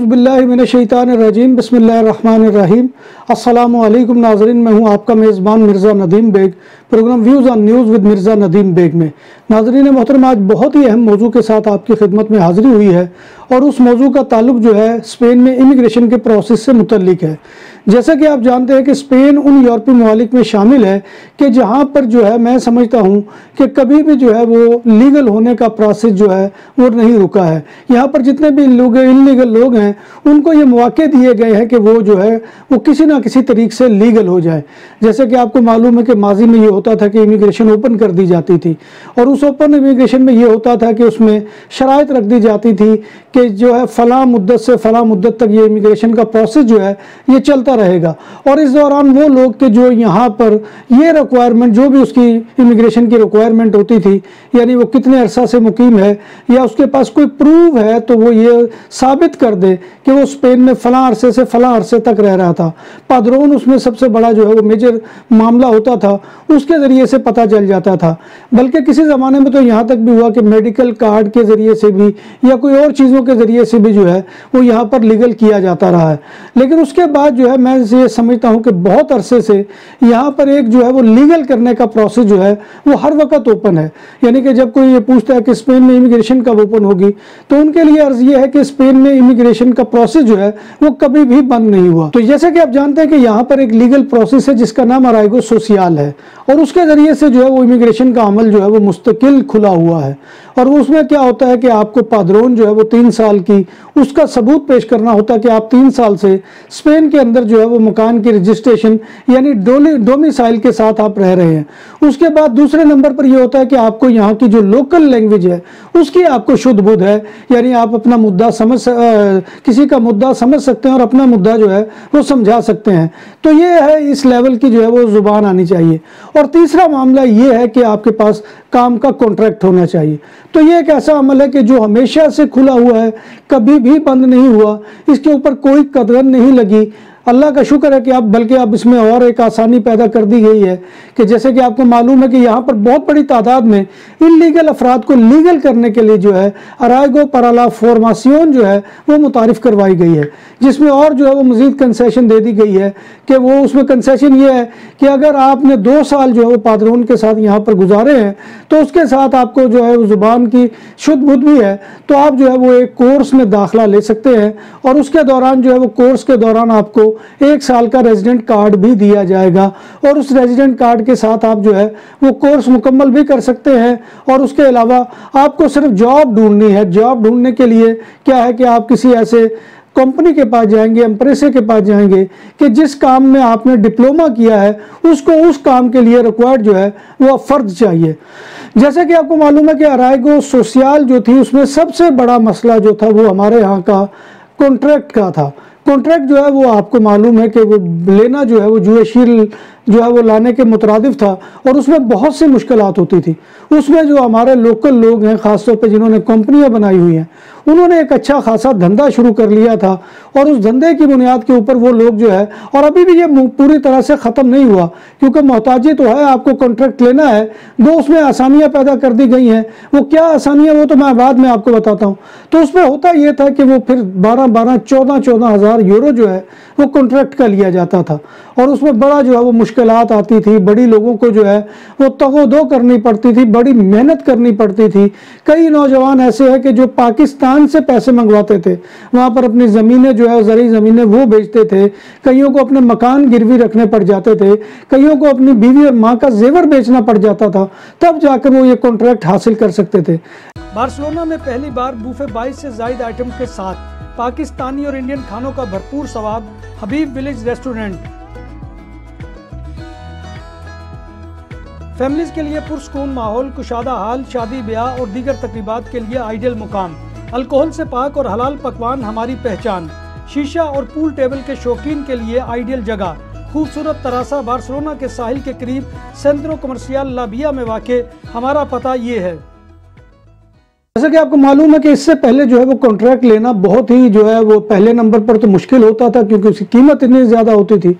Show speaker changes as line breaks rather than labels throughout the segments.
औज़ुबिल्लाहि मिनश्शैतानिर्रजीम बिस्मिल्लाहिर्रहमानिर्रहीम। अस्सलामु अलैकुम नाज़रीन, मैं हूं आपका मेज़बान Mirza Nadeem Baig, programme views on news with Mirza Nadeem Baig में। नाज़रीन मोहतरम, आज बहुत ही अहम मौजू के साथ आपकी खिदमत में हाज़िरी हुई है और उस मौजू का ताल्लुक जो है स्पेन में इमिग्रेशन के प्रोसेस से मुतल्लिक है। जैसा कि आप जानते हैं कि स्पेन उन यूरोपीय ममालिक में शामिल है कि जहाँ पर जो है मैं समझता हूँ कि कभी भी जो है वो लीगल होने का प्रोसेस जो है वो नहीं रुका है। यहाँ पर जितने भी लोग इनलीगल लोग हैं उनको ये मौके दिए गए हैं कि वो जो है वो किसी ना किसी तरीके से लीगल हो जाए। जैसे कि आपको मालूम है कि माजी में ये होता था कि इमिग्रेशन ओपन कर दी जाती थी और उस ओपन इमिग्रेशन में ये होता था कि उसमें शराइत रख दी जाती थी कि जो है फ़लाँ मुद्दत से फ़लाँ मुद्दत तक ये इमिग्रेशन का प्रोसेस जो है ये चलता रहेगा। और इस दौरान वो लोग के जो यहाँ पर ये रिक्वायरमेंट जो भी उसकी इमिग्रेशन की रिक्वायरमेंट होती थी, यानी वो कितने अरसा से मुकीम है या उसके पास कोई प्रूफ है तो वो ये साबित कर दे कि वो स्पेन में फ़लाँ अरसे से फ़लाँ अरसे तक रह रहा था। पादरोन उसमें सबसे बड़ा जो है वो मेजर मामला होता था, उसके ज़रिए से पता चल जाता था। बल्कि किसी ज़माने में तो यहाँ तक भी हुआ कि मेडिकल कार्ड के ज़रिए से भी या कोई और चीज़ों के ज़रिए से भी जो है वो यहाँ पर लीगल किया जाता रहा है। लेकिन उसके बाद जो है मैं ये समझता हूँ कि बहुत अरसे से यहाँ पर एक जो है वो लीगल करने का प्रोसेस जो है वो हर वक्त ओपन है। यानी कि जब कोई ये पूछता है कि स्पेन में इमिग्रेशन कब ओपन होगी तो उनके लिए अर्ज ये है कि स्पेन में इमिग्रेशन का प्रोसेस जो है वो कभी भी बंद नहीं हुआ। तो जैसे कि आप जानते हैं कि यहाँ पर एक लीगल प्रोसेस है जिसका नाम अराइगो सोशियल है और उसके ज़रिए से जो है वो इमिग्रेशन का अमल जो है वो मुस्तकिल खुला हुआ है। और उसमें क्या होता है कि आपको पादरोन जो है वो 3 साल की उसका सबूत पेश करना होता है कि आप 3 साल से स्पेन के अंदर जो है वो मकान की रजिस्ट्रेशन यानी डोमिसाइल के साथ आप रह रहे हैं। उसके बाद दूसरे नंबर पर यह होता है कि आपको यहाँ की जो लोकल लैंग्वेज है उसकी आपको शुद्ध बुद्ध है, यानी आप अपना मुद्दा किसी का मुद्दा समझ सकते हैं और अपना मुद्दा जो है वो समझा सकते हैं। तो ये है इस लेवल की जो है वो ज़ुबान आनी चाहिए। और तीसरा मामला ये है कि आपके पास काम का कॉन्ट्रैक्ट होना चाहिए। तो ये एक ऐसा अमल है कि जो हमेशा से खुला हुआ है, कभी भी बंद नहीं हुआ, इसके ऊपर कोई कदर नहीं लगी। अल्लाह का शुक्र है कि बल्कि अब इसमें और एक आसानी पैदा कर दी गई है कि जैसे कि आपको मालूम है कि यहाँ पर बहुत बड़ी तादाद में इल्लीगल अफराद को लीगल करने के लिए जो है अराइगो para la formación जो है वो मुतारिफ़ करवाई गई है, जिसमें और जो है वो मज़ीद कंसेशन दे दी गई है कि वो उसमें कंसेशन ये है कि अगर आपने 2 साल जो है वो पादरोन के साथ यहाँ पर गुजारे हैं तो उसके साथ आपको जो है वो ज़ुबान की शुद्ध बुद्ध भी है तो आप जो है वो एक कोर्स में दाखिला ले सकते हैं और उसके दौरान जो है वो कोर्स के दौरान आपको 1 साल का रेजिडेंट कार्ड भी दिया जाएगा और उस रेजिडेंट कार्ड के साथ आप जो है वो कोर्स मुकम्मल भी कर सकते हैं। और उसके अलावा आपको सिर्फ जॉब ढूंढनी है। जॉब ढूंढने के लिए क्या है कि आप किसी ऐसे कंपनी के पास जाएंगे, एम्प्रेसे के पास जाएंगे कि जिस काम में आपने डिप्लोमा किया है उसको उस काम के लिए रिक्वायर्ड जो है वो फ़र्ज चाहिए। जैसे कि आपको मालूम है कि अराइगो सोशियल जो थी उसमें सबसे बड़ा मसला जो था वो हमारे यहाँ का कॉन्ट्रैक्ट का था। कॉन्ट्रैक्ट जो है वो आपको मालूम है कि वो लेना जो है वो जुएशील जो है वो लाने के मुतरादिफ था और उसमें बहुत सी मुश्किलात होती थी। उसमें जो हमारे लोकल लोग हैं ख़ासतौर पे जिन्होंने कंपनियां बनाई हुई हैं उन्होंने एक अच्छा खासा धंधा शुरू कर लिया था और उस धंधे की बुनियाद के ऊपर वो लोग जो है, और अभी भी ये पूरी तरह से ख़त्म नहीं हुआ क्योंकि मोहताजी तो है, आपको कॉन्ट्रैक्ट लेना है, दो उसमें आसानियाँ पैदा कर दी गई हैं। वो क्या आसानियाँ वो तो मैं बाद में आपको बताता हूँ। तो उसमें होता ये था कि वो फिर 14 हज़ार यूरो जो है वो कॉन्ट्रैक्ट का लिया जाता था और उसमें बड़ा जो है वो मुश्किलात आती थी। बड़ी लोगों को जो है वो तगोदो करनी पड़ती थी, बड़ी मेहनत करनी पड़ती थी। कई नौजवान ऐसे हैं कि जो पाकिस्तान से पैसे मंगवाते थे, वहाँ पर अपनी ज़मीनें जो है ज़रूरी ज़मीनें वो बेचते थे। कईयों को अपने मकान गिरवी रखने पड़ जाते थे, कईयों को अपनी बीवी और माँ का जेवर बेचना पड़ जाता था, तब जाकर वो ये कॉन्ट्रैक्ट हासिल कर सकते थे। बार्सिलोना में पहली बार बूफे 22 से ज़ायद आइटम के साथ पाकिस्तानी और इंडियन खानों का भरपूर स्वाद हबीब विलेज रेस्टोरेंट। फैमिलीज के लिए पुरसकून माहौल, कुशादा हाल, शादी ब्याह और दीगर तकरीबात के लिए आइडियल मुकाम। अल्कोहल से पाक और हलाल पकवान हमारी पहचान। शीशा और पूल टेबल के शौकीन के लिए आइडियल जगह। खूबसूरत तरासा बार्सिलोना के साहिल के करीब सेंट्रो कमर्शियल ला विया में वाक़े हमारा पता ये है। जैसा कि आपको मालूम है कि इससे पहले जो है वो कॉन्ट्रैक्ट लेना बहुत ही जो है वो पहले नंबर पर तो मुश्किल होता था क्योंकि उसकी कीमत इतनी ज़्यादा होती थी।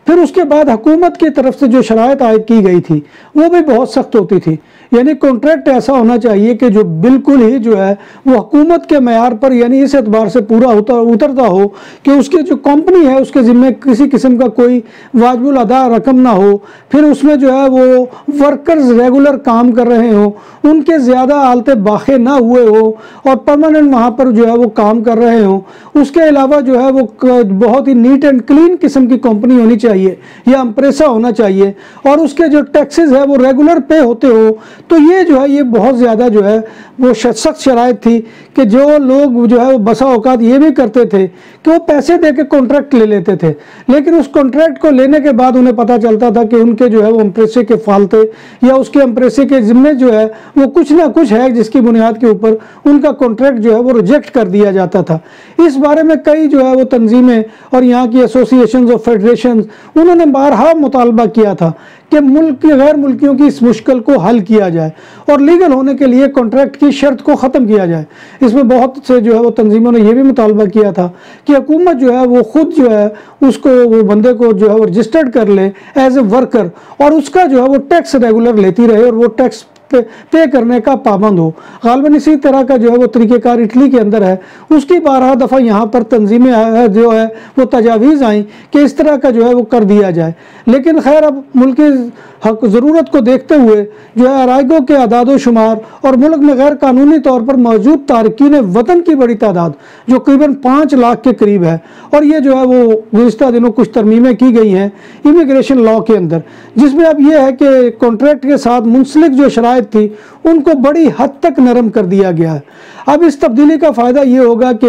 फिर उसके बाद हुकूमत की तरफ से जो शराइत आयद की गई थी वो भी बहुत सख्त होती थी। यानी कॉन्ट्रैक्ट ऐसा होना चाहिए कि जो बिल्कुल ही जो है वो हुकूमत के मयार पर, यानी इस एतबार से पूरा उतरता हो कि उसके जो कंपनी है उसके ज़िम्मे किसी किस्म का कोई वाजिबुल अदा रकम ना हो, फिर उसमें जो है वो वर्कर्स रेगुलर काम कर रहे हों, उनके ज़्यादा आलते बाखे ना हुए हो और परमानेंट वहाँ पर जो है वो काम कर रहे हों। उसके अलावा जो है वो बहुत ही नीट एंड क्लीन किस्म की कंपनी होनी चाहिए या एम्प्रेसा होना चाहिए, और उसके जो टैक्सेस है वो रेगुलर पे होते हो। तो ये जो है ये बहुत ज़्यादा जो है वो सख्त शराइत थी कि जो लोग जो है वो बसा औकात ये भी करते थे कि वो पैसे दे के कॉन्ट्रैक्ट ले लेते थे, लेकिन उस कॉन्ट्रैक्ट को लेने के बाद उन्हें पता चलता था कि उनके जो है वो एम्प्रेसे के फालते या उसके एम्प्रेसे के ज़िम्मे जो है वो कुछ ना कुछ है जिसकी बुनियाद के ऊपर उनका कॉन्ट्रैक्ट जो है वो रिजेक्ट कर दिया जाता था। इस बारे में कई जो है वो तंजीमें और यहाँ की एसोसिएशंस और फेडरेशन उन्होंने बारहा मुतालबा किया था कि मुल्क के गैर मुल्कियों की इस मुश्किल को हल किया जाए और लीगल होने के लिए कॉन्ट्रैक्ट की शर्त को ख़त्म किया जाए। इसमें बहुत से जो है वो तंजीमों ने यह भी मुतालबा किया था कि हुकूमत जो है वो ख़ुद जो है उसको वो बंदे को जो है वो रजिस्टर्ड कर ले एज ए वर्कर और उसका जो है वो टैक्स रेगुलर लेती रहे और वो टैक्स पे करने का पाबंद हो। गालबन इसी तरह का जो है वो तरीक़ेकार इटली के अंदर है, उसकी 12 दफ़ा यहाँ पर तंजीमें जो है वो तजावीज़ आई कि इस तरह का जो है वो कर दिया जाए। लेकिन खैर अब मुल्क की हक ज़रूरत को देखते हुए जो है अराइगों के अदाद शुमार और मुल्क में गैर कानूनी तौर पर मौजूद तारकीन वतन की बड़ी तादाद जो करीबन 5 लाख के करीब है, और ये जो है वो गुज़िश्ता दिनों कुछ तरमीमें की गई हैं इमिग्रेशन लॉ के अंदर, जिसमें अब यह है कि कॉन्ट्रैक्ट के साथ मुंसलिक जो शराइत थी उनको बड़ी हद तक नरम कर दिया गया है। अब इस तब्दीली का फ़ायदा ये होगा कि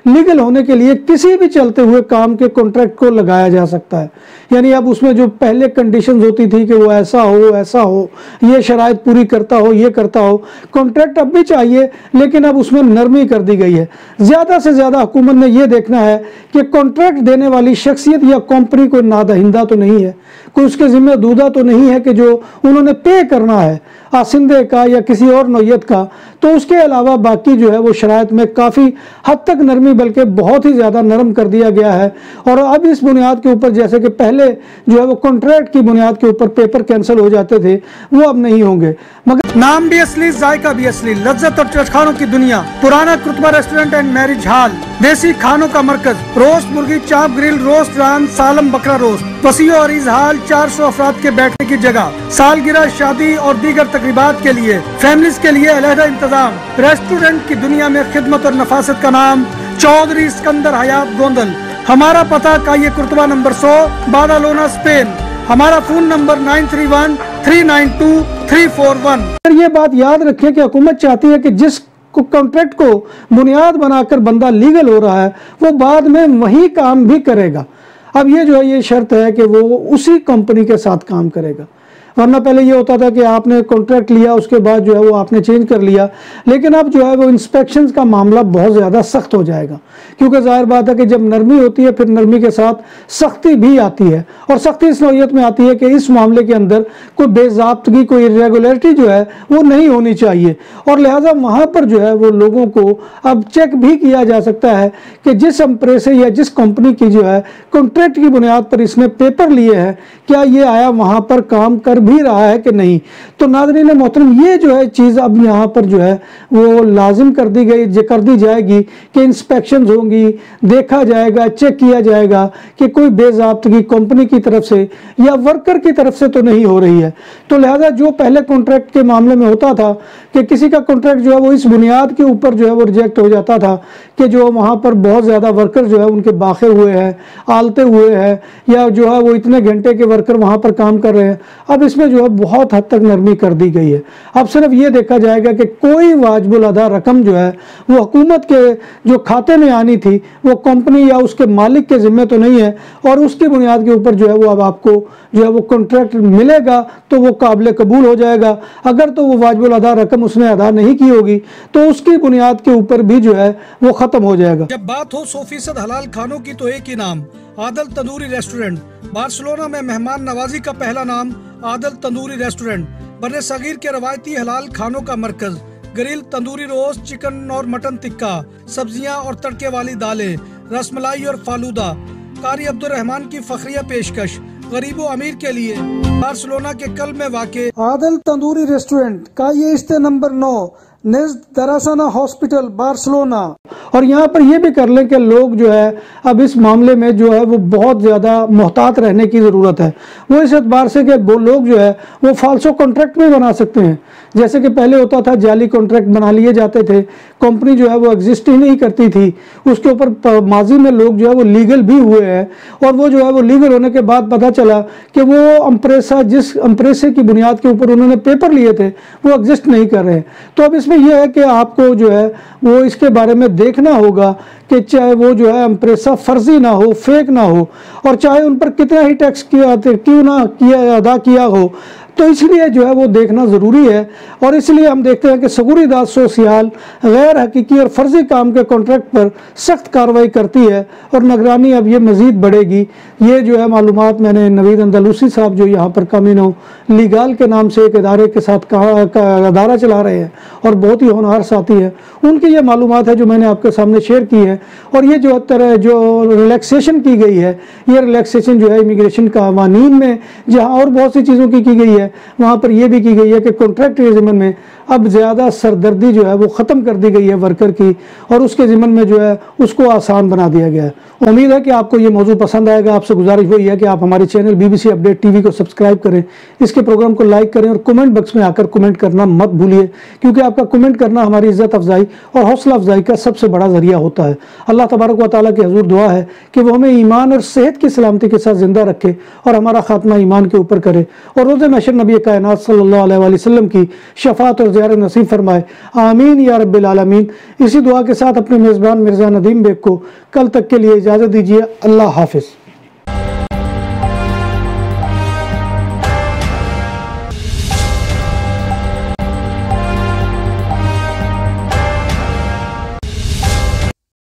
लीगल होने के लिए किसी भी चलते हुए काम के कॉन्ट्रैक्ट को लगाया जा सकता है। यानी अब उसमें जो पहले कंडीशंस होती थी कि वो ऐसा हो, ये शराइत पूरी करता हो, ये करता हो, कॉन्ट्रैक्ट अब भी चाहिए लेकिन अब उसमें नरमी कर दी गई है। ज़्यादा से ज़्यादा हुकूमत ने यह देखना है कि कॉन्ट्रैक्ट देने वाली शख्सियत या कंपनी कोई नादहिंदा तो नहीं है, कोई उसके ज़िम्मे दूधा तो नहीं है कि जो उन्होंने पे करना है आसिंदे का या किसी और नौयत का। तो उसके अलावा बाकी जो है वो शराइत में काफ़ी हद तक नरमी बल्कि बहुत ही ज़्यादा नरम कर दिया गया है। और अब इस बुनियाद के ऊपर जैसे कि पहले जो है वो कॉन्ट्रैक्ट की बुनियाद के ऊपर पेपर कैंसिल हो जाते थे वो अब नहीं होंगे। मगर नाम भी असली, जायका भी असली, लज्जत और चटखानों की दुनिया, पुराना कुतबा रेस्टोरेंट एंड मैरिज हॉल, देसी खानों का मरकज, रोस्ट मुर्गी, चाप ग्रिल, रोस्ट रान, सालम बकरा रोस्ट, वसीओ और इजहाल, 400 अफराद के बैठने की जगह, सालगिरह, शादी और दीगर तकरीबात के लिए, फैमिलीज के लिए अलहदा इंतजाम। रेस्टोरेंट की दुनिया में खिदमत और नफासत का नाम चौधरी सिकंदर हयात गोंदल। हमारा पता काये कुर्तबा नंबर 100, बादालोना, स्पेन। हमारा फ़ोन नंबर 9313923341। ये बात याद रखें कि हुकूमत चाहती है कि जिस कॉन्ट्रैक्ट को बुनियाद बनाकर बंदा लीगल हो रहा है वो बाद में वही काम भी करेगा। अब ये जो है ये शर्त है कि वो उसी कंपनी के साथ काम करेगा, वरना पहले ये होता था कि आपने कॉन्ट्रैक्ट लिया उसके बाद जो है वो आपने चेंज कर लिया। लेकिन अब जो है वो इंस्पेक्शंस का मामला बहुत ज़्यादा सख्त हो जाएगा, क्योंकि ज़ाहिर बात है कि जब नरमी होती है फिर नरमी के साथ सख्ती भी आती है, और सख्ती इस नौयत में आती है कि इस मामले के अंदर कोई बेज़ाब्तगी, कोई इरेगुलरिटी जो है वो नहीं होनी चाहिए। और लिहाजा वहाँ पर जो है वो लोगों को अब चेक भी किया जा सकता है कि जिस एम्प्रेसे या जिस कंपनी की जो है कॉन्ट्रैक्ट की बुनियाद पर इसने पेपर लिए हैं क्या ये आया वहाँ पर काम कर भी रहा है कि नहीं। तो नाज़रीन मोहतरम ये जो है चीज़ अब यहाँ पर जो है वो लाजिम कर दी जाएगी कि इंस्पेक्शन होंगी, देखा जाएगा, चेक किया जाएगा कि कोई बेज़ाब्तगी कंपनी की तरफ से या वर्कर की तरफ से तो नहीं हो रही है। तो लिहाजा जो पहले कॉन्ट्रैक्ट के मामले में होता था कि किसी का कॉन्ट्रैक्ट जो है वो इस बुनियाद के ऊपर जो है वो रिजेक्ट हो जाता था कि जो वहाँ पर बहुत ज़्यादा वर्कर जो है उनके बाखे हुए हैं, आलते हुए हैं, या जो है वो इतने घंटे के वर्कर वहाँ पर काम कर रहे हैं। अब इसमें जो है बहुत हद तक नरमी कर दी गई है। अब सिर्फ ये देखा जाएगा कि कोई वाजिबुल अदा रकम जो है वो हुकूमत के जो खाते में आनी थी वो कंपनी या उसके मालिक के ज़िम्मे तो नहीं है, और उसकी बुनियाद के ऊपर जो है वो अब आपको जो है वो कॉन्ट्रैक्ट मिलेगा तो वो काबिल कबूल हो जाएगा। अगर तो वो वाजिबुल अदा रकम उसने अदा नहीं की होगी तो उसकी बुनियाद के ऊपर भी जो है वो ख़त्म हो जाएगा।
जब बात हो 100% हलाल खानों की तो एक ही नाम, आदल तंदूरी रेस्टोरेंट। बार्सिलोना में मेहमान नवाजी का पहला नाम आदल तंदूरी रेस्टोरेंट, बर्रे सगीर के रवायती हलाल खानों का मरकज, ग्रिल, तंदूरी रोस्ट, चिकन और मटन टिक्का, सब्जियां और तड़के वाली दालें, रसमलाई और फालूदा, कारी अब्दुल रहमान की फखरिया पेशकश, गरीबो अमीर के लिए बार्सिलोना के कल्ब में वाक़े
आदल तंदूरी रेस्टोरेंट का ये स्टे नंबर 9 नेज़्द दरासाना हॉस्पिटल बार्सिलोना। और यहाँ पर ये भी कर लें कि लोग जो है अब इस मामले में जो है वो बहुत ज़्यादा मोहतात रहने की ज़रूरत है। वो इस एतबार से कि वो लोग जो है वो फाल्सो कॉन्ट्रैक्ट भी बना सकते हैं। जैसे कि पहले होता था जाली कॉन्ट्रैक्ट बना लिए जाते थे, कंपनी जो है वो एग्जिस्ट ही नहीं करती थी, उसके ऊपर माजी में लोग जो है वो लीगल भी हुए हैं और वो जो है वो लीगल होने के बाद पता चला कि वो जिस अम्प्रेसा की बुनियाद के ऊपर उन्होंने पेपर लिए थे वो एग्जिस्ट नहीं कर रहे हैं। तो अब इसमें यह है कि आपको जो है वो इसके बारे में देखना होगा कि चाहे वो जो है अम्प्रेसा फर्जी ना हो, फेक ना हो, और चाहे उन पर कितना ही टैक्स क्यों ना अदा किया हो, तो इसलिए जो है वो देखना ज़रूरी है। और इसलिए हम देखते हैं कि seguridad social गैर हकीकी और फर्जी काम के कॉन्ट्रैक्ट पर सख्त कार्रवाई करती है और निगरानी अब ये मज़ीद बढ़ेगी। ये जो है मालूमात मैंने नवीद अंदालूसी साहब जो यहाँ पर कामिनो लीगल के नाम से एक इदारे के साथ अदारा चला रहे हैं और बहुत ही होनहार साथी है, उनकी ये मालूमात है जो मैंने आपके सामने शेयर की है। और ये जो रिलैक्सेशन की गई है, ये रिलैक्सेशन जो है इमिग्रेशन कानून में जहाँ और बहुत सी चीज़ों की गई है वहाँ पर यह भी की गई है कि कॉन्ट्रैक्ट के ज़िम्मन में अब ज़्यादा सरदर्दी जो है वो ख़त्म कर दी गई है वर्कर की, और उसके ज़िम्मन में जो है उसको आसान बना दिया गया है। उम्मीद है कि आपको ये मौजूद पसंद आएगा। आपसे गुजारिश वही है कि आप हमारे चैनल BBC अपडेट TV को सब्सक्राइब करें, इसके प्रोग्राम को लाइक करें और कमेंट बॉक्स में आकर कमेंट करना मत भूलिए, क्योंकि आपका कमेंट करना हमारी इज़्ज़त अफजाई और हौसला अफजाई का सबसे बड़ा ज़रिया होता है। अल्लाह तबारक व तआला की हुज़ूर दुआ है कि वो हमें ईमान और सेहत की सलामती के साथ ज़िंदा रखे और हमारा खात्मा ईमान के ऊपर करे और रोज़े महशर नबी कायनात सल्लल्लाहु अलैहि वसल्लम की शफाअत और ज़ियारत नसीब फरमाए। आमीन या रब्बिल आलमीन। इसी दुआ के साथ अपने मेज़बान मिर्ज़ा नदीम बेग को कल तक के लिए इजाज़त दीजिए। अल्लाह हाफ़िज़।